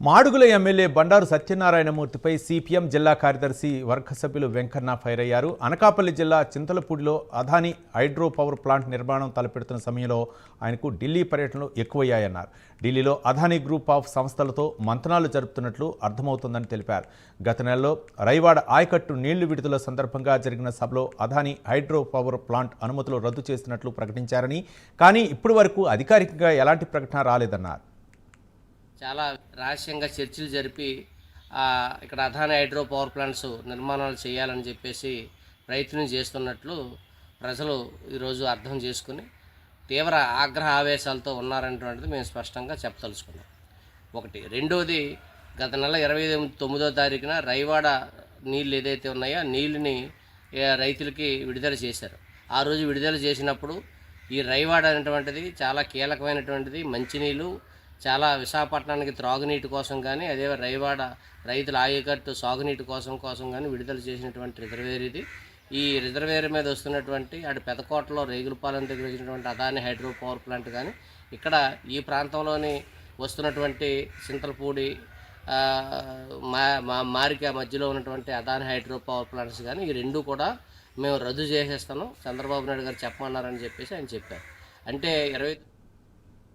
Madugula MLA Bandaru సత్యనారాయణమూర్తిపై CPM జిల్లా కార్యదర్శి వర్గ సభ్యులు వెంకన్న ఫైర్ అయ్యారు. అనకాపల్లి జిల్లా చింతలపూడిలో అదానీ హైడ్రో పవర్ ప్లాంట్ నిర్మాణం తలపెడుతున్న సమయంలో ఆయనకు ఢిల్లీ పర్యటనలు ఎక్కువయ్యాయన్నారు. ఢిల్లీలో అదానీ గ్రూప్ ఆఫ్ సంస్థలతో మంతనాలు జరుపుతున్నట్లు అర్థమవుతోందని తెలిపారు. గత నెలలో రైవాడ ఆయకట్టు నీళ్లు విడుదల సందర్భంగా జరిగిన సభలో అదానీ హైడ్రో పవర్ ప్లాంట్ అనుమతులు రద్దు చేసినట్లు ప్రకటించారని, కానీ ఇప్పటి వరకు అధికారికంగా ఎలాంటి ప్రకటన రాలేదన్నారు. చాలా రహస్యంగా చర్చలు జరిపి ఇక్కడ అదానీ హైడ్రో పవర్ ప్లాంట్స్ నిర్మాణాలు చేయాలని చెప్పేసి ప్రయత్నం చేస్తున్నట్లు ప్రజలు ఈరోజు అర్థం చేసుకుని తీవ్ర ఆగ్రహ ఆవేశాలతో ఉన్నారనేటువంటిది మేము స్పష్టంగా చెప్పదలుచుకున్నాం. ఒకటి. రెండోది, గత నెల 29వ తారీఖున రైవాడ నీళ్ళు ఏదైతే ఉన్నాయో నీళ్ళని రైతులకి విడుదల చేశారు. ఆ రోజు విడుదల చేసినప్పుడు ఈ రైవాడ అనేటువంటిది చాలా కీలకమైనటువంటిది. మంచినీళ్ళు చాలా విశాఖపట్నానికి త్రాగునీటి కోసం కానీ, అదే రైవాడ రైతుల ఆయకట్టు సాగునీటి కోసం కానీ విడుదల చేసినటువంటి రిజర్వేర్ ఇది. ఈ రిజర్వేర్ మీద వస్తున్నటువంటి అటు పెదకోటలో రేగులపాలెం దగ్గర వచ్చినటువంటి అదానీ హైడ్రో పవర్ ప్లాంట్ కానీ, ఇక్కడ ఈ ప్రాంతంలోని వస్తున్నటువంటి చింతలపూడి మారిక మధ్యలో ఉన్నటువంటి అదానీ హైడ్రో పవర్ ప్లాంట్స్ కానీ, ఈ రెండు కూడా మేము రద్దు చేసేస్తాను, చంద్రబాబు నాయుడు గారు చెప్పమన్నారని చెప్పేసి ఆయన చెప్పారు. అంటే